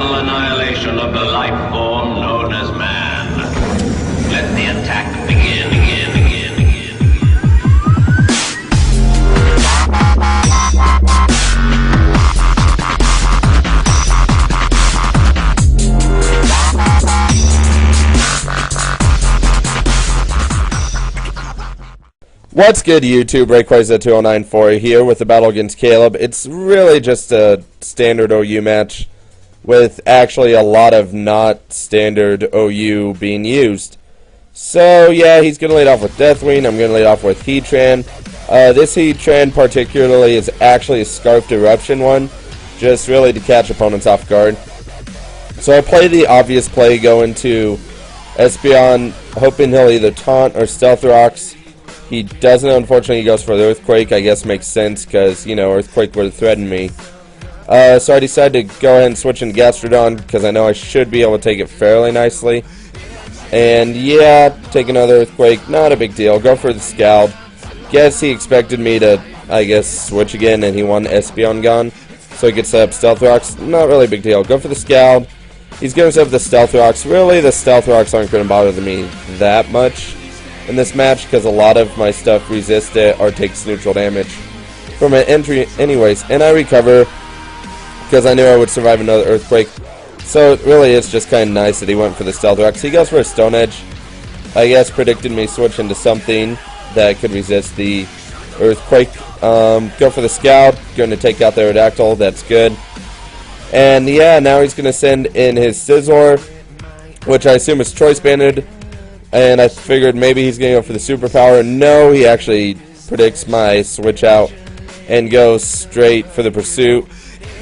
final annihilation of the life form known as man. Let the attack begin. What's good, YouTube? Rayquaza2094 here with the battle against Caleb. It's really just a standard OU match with actually a lot of not standard OU being used. So yeah, he's going to lead off with Deathwing. I'm going to lead off with Heatran. This Heatran particularly is actually a Scarfed Eruption one, just really to catch opponents off guard. So I play the obvious play, go into Espeon, hoping he'll either taunt or Stealth Rocks. He doesn't, unfortunately. He goes for the Earthquake. I guess makes sense because, you know, Earthquake would have threatened me. So I decided to go ahead and switch into Gastrodon because I know I should be able to take it fairly nicely. And yeah, take another Earthquake. Not a big deal. Go for the Scald. Guess he expected me to, I guess, switch again, and he won Espeon gone. So he gets up Stealth Rocks. Not really a big deal. Go for the Scald. He's going to up the Stealth Rocks. Really, the Stealth Rocks aren't going to bother me that much in this match because a lot of my stuff resists it or takes neutral damage from an entry anyways, and I recover because I knew I would survive another Earthquake. So it really is just kind of nice that he went for the Stealth Rocks. He goes for a Stone Edge. I guess predicted me switch into something that could resist the Earthquake. Go for the Scout, going to take out the Aerodactyl. That's good. And yeah, now he's going to send in his Scizor, which I assume is Choice Banded. And I figured maybe he's going to go for the Superpower. No, he actually predicts my switch out and goes straight for the Pursuit.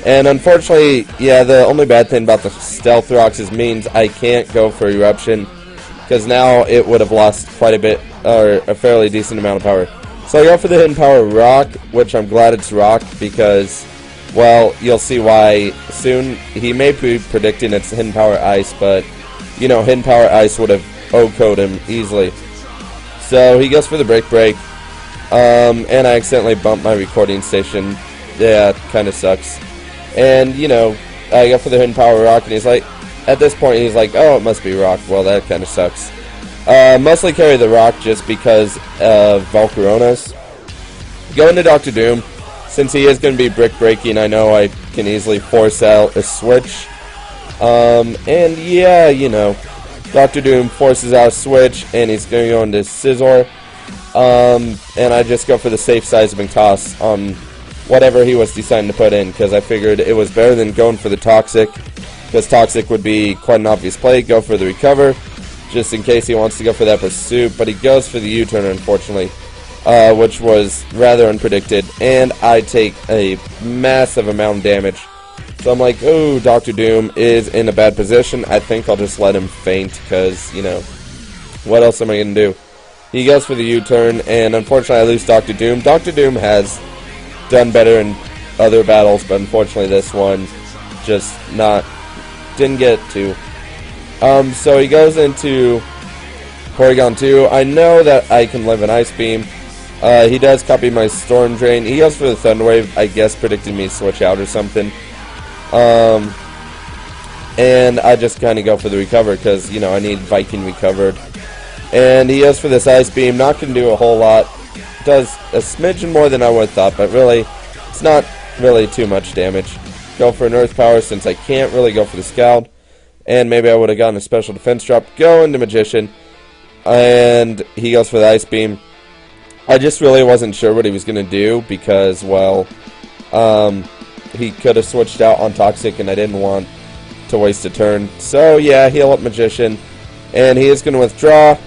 And unfortunately, yeah, the only bad thing about the Stealth Rocks is means I can't go for Eruption because now it would have lost quite a bit, or a fairly decent amount of power. So I go for the Hidden Power Rock, which I'm glad it's Rock because, well, you'll see why soon. He may be predicting it's Hidden Power Ice, but, you know, Hidden Power Ice would have O-code him easily. So he goes for the Break, and I accidentally bumped my recording station. Yeah, kind of sucks. And, you know, I go for the Hidden Power Rock, and he's like, at this point, he's like, oh, it must be Rock. Well, that kind of sucks. Mostly carry the Rock just because of Volcaronas. Go into Dr. Doom. Since he is going to be Brick Breaking, I know I can easily force out a switch. And yeah, you know, Dr. Doom forces out a switch, and he's going to go into Scizor. And I just go for the safe seismic toss on whatever he was deciding to put in, because I figured it was better than going for the Toxic, because Toxic would be quite an obvious play. Go for the Recover, just in case he wants to go for that Pursuit, but he goes for the U-turn, unfortunately, which was rather unpredicted, and I take a massive amount of damage. So I'm like, oh, Dr. Doom is in a bad position. I think I'll just let him faint because, you know, what else am I going to do? He goes for the U-turn, and unfortunately I lose Dr. Doom. Dr. Doom has done better in other battles, but unfortunately this one just didn't get to. So he goes into Porygon 2. I know that I can live an Ice Beam. He does copy my Storm Drain. He goes for the Thunder Wave, I guess predicting me to switch out or something. And I just kind of go for the Recover because, you know, I need Viking recovered. And he goes for this Ice Beam. Not going to do a whole lot. Does a smidgen more than I would have thought, but really, it's not really too much damage. Go for an Earth Power since I can't really go for the Scald. And maybe I would have gotten a special defense drop. Go into Magician. And he goes for the Ice Beam. I just really wasn't sure what he was going to do because, well, he could have switched out on Toxic, and I didn't want to waste a turn. So, yeah, heal up Magician. And he is going to withdraw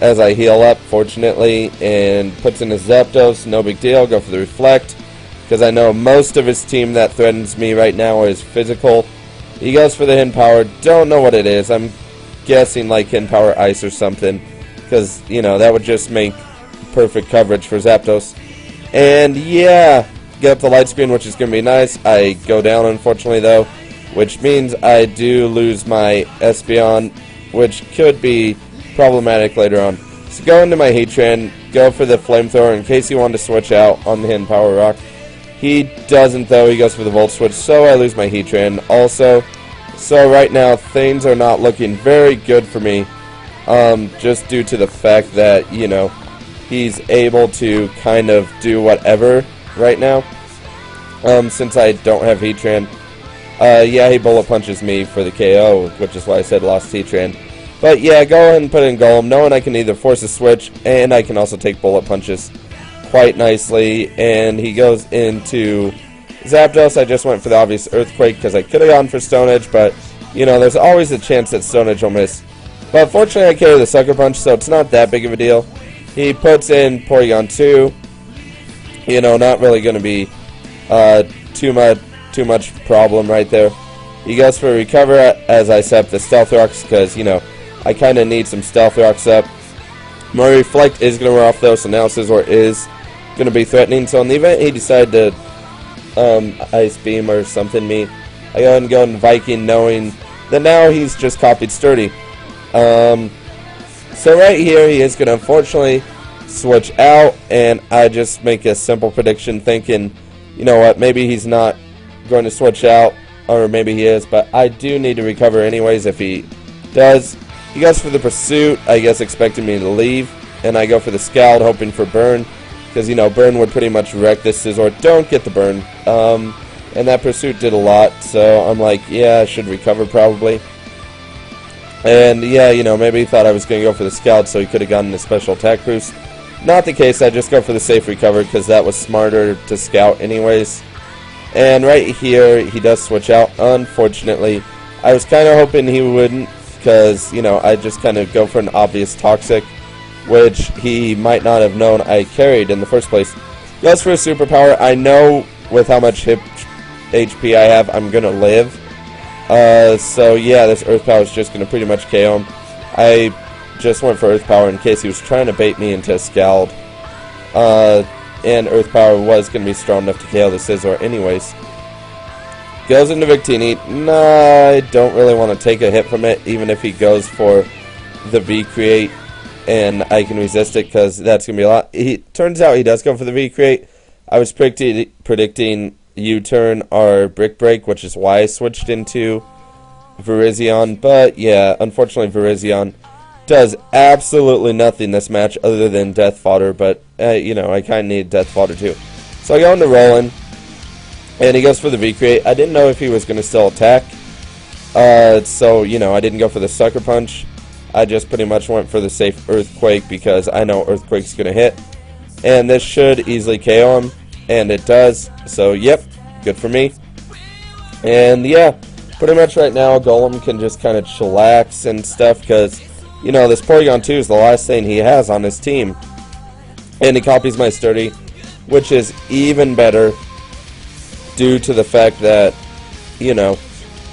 as I heal up, fortunately, and puts in his Zapdos. No big deal. Go for the Reflect, because I know most of his team that threatens me right now is physical. He goes for the Hidden Power. Don't know what it is. I'm guessing like Hidden Power Ice or something, because, you know, that would just make perfect coverage for Zapdos. And, yeah, get up the Light Screen, which is going to be nice. I go down, unfortunately, though, which means I do lose my Espeon, which could be problematic later on. So go into my Heatran, go for the Flamethrower in case he wanted to switch out on the Hidden Power Rock. He doesn't, though. He goes for the Volt Switch, so I lose my Heatran. Also, So right now, things are not looking very good for me, just due to the fact that, you know, he's able to kind of do whatever right now, since I don't have Heatran. Yeah, he bullet punches me for the KO, which is why I said lost Heatran. But yeah, go ahead and put in Golem, knowing I can either force a switch, and I can also take bullet punches quite nicely. And he goes into Zapdos. I just went for the obvious Earthquake, because I could have gone for Stone Edge, but, you know, there's always a chance that Stone Edge will miss. But fortunately, I carry the Sucker Punch, so it's not that big of a deal. He puts in Porygon 2. You know, not really going to be too much problem right there. He goes for a Recover as I set up the Stealth Rocks, because, you know, I kind of need some Stealth Rocks up. My Reflect is going to wear off, though, so now Scizor is going to be threatening. So in the event he decided to Ice Beam or something me, I go ahead and go in Viking, knowing that now he's just copied Sturdy. So right here, he is going to unfortunately switch out, and I just make a simple prediction thinking, you know what, maybe he's not going to switch out, or maybe he is, but I do need to recover anyways if he does. He goes for the Pursuit, I guess expecting me to leave, and I go for the Scald, hoping for Burn, because, you know, Burn would pretty much wreck this Scizor. Don't get the Burn, and that Pursuit did a lot, so I'm like, yeah, I should recover probably. And yeah, you know, maybe he thought I was going to go for the Scald, so he could have gotten a special attack boost. Not the case, I just go for the safe recover, because that was smarter to scout anyways. And right here, he does switch out, unfortunately. I was kind of hoping he wouldn't, because, you know, I just kind of go for an obvious Toxic, which he might not have known I carried in the first place. Goes for a Superpower. I know with how much HP I have, I'm going to live. So yeah, this Earth Power is just going to pretty much KO him. I just went for Earth Power in case he was trying to bait me into a Scald. And Earth Power was going to be strong enough to KO the Scizor anyways. Goes into Victini. Nah, I don't really want to take a hit from it, even if he goes for the V-Create and I can resist it, because that's going to be a lot. Turns out he does go for the V-Create. I was predicting U-Turn or Brick Break, which is why I switched into Virizion. But yeah, unfortunately Virizion does absolutely nothing this match other than Death Fodder, but you know, I kind of need Death Fodder too. So I go into Roland, and he goes for the V-Create. I didn't know if he was going to still attack, so, you know, I didn't go for the Sucker Punch. I just pretty much went for the safe Earthquake, because I know Earthquake's going to hit. And this should easily KO him, and it does. So, yep, good for me. And, yeah, pretty much right now, Golem can just kind of chillax and stuff, because, you know, this Porygon 2 is the last thing he has on his team. And he copies my Sturdy, which is even better due to the fact that, you know,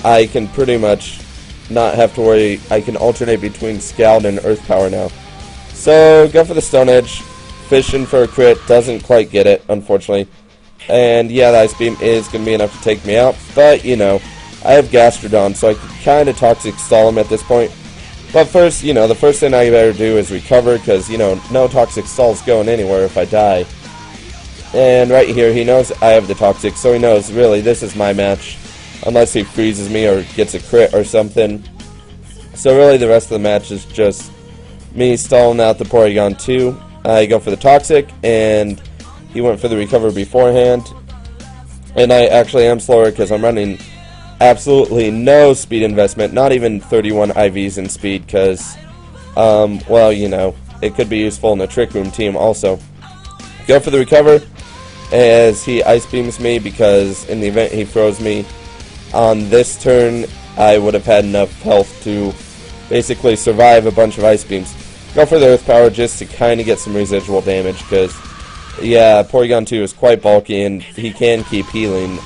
I can pretty much not have to worry. I can alternate between Scald and Earth Power now. So, go for the Stone Edge. Fishing for a crit. Doesn't quite get it, unfortunately. And, yeah, the Ice Beam is going to be enough to take me out. But, you know, I have Gastrodon, so I can kind of Toxic Stall him at this point. But first, you know, the first thing I better do is recover, because, you know, no Toxic Stall's going anywhere if I die. And right here, he knows I have the Toxic, so he knows, really, this is my match. Unless he freezes me or gets a crit or something. So really, the rest of the match is just me stalling out the Porygon 2. I go for the Toxic, and he went for the Recover beforehand. And I actually am slower, because I'm running absolutely no speed investment. Not even 31 IVs in speed, because, well, you know, it could be useful in the Trick Room team also. Go for the Recover, as he Ice Beams me, because in the event he throws me on this turn, I would have had enough health to basically survive a bunch of Ice Beams. Go for the Earth Power just to kind of get some residual damage, because, yeah, Porygon 2 is quite bulky, and he can keep healing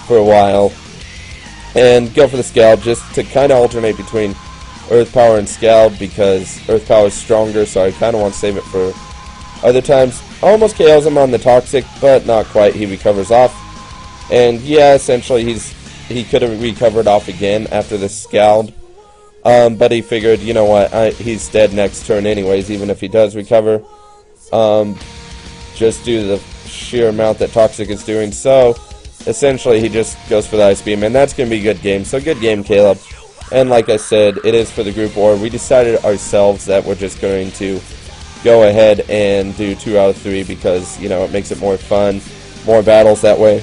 for a while. And go for the Scald just to kind of alternate between Earth Power and Scald, because Earth Power is stronger, so I kind of want to save it for other times. Almost KOs him on the Toxic, but not quite. He recovers off. And, yeah, essentially he could have recovered off again after the Scald, but he figured, you know what, he's dead next turn anyways, even if he does recover, just due to the sheer amount that Toxic is doing. So essentially he just goes for the Ice Beam, and that's going to be a good game. So good game, Caleb. And like I said, it is for the group war. We decided ourselves that we're just going to go ahead and do 2 out of 3 because, you know, it makes it more fun, more battles that way.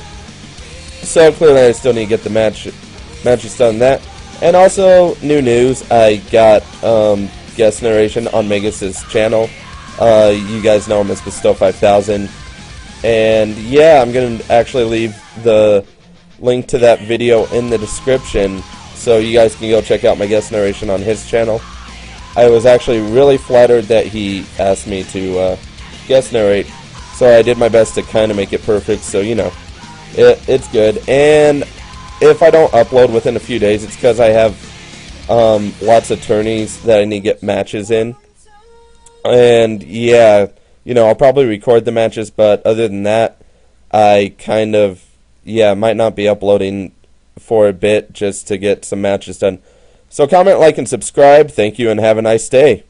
So clearly I still need to get the matches done that. And also, new news, I got guest narration on Megas' channel. You guys know him as Bestow 5000. And yeah, I'm going to actually leave the link to that video in the description so you guys can go check out my guest narration on his channel. I was actually really flattered that he asked me to guest narrate, so I did my best to kind of make it perfect, so you know, it's good. And if I don't upload within a few days, it's because I have lots of tourneys that I need to get matches in. And yeah, you know, I'll probably record the matches, but other than that, I kind of, yeah, might not be uploading for a bit just to get some matches done. So comment, like, and subscribe. Thank you, and have a nice day.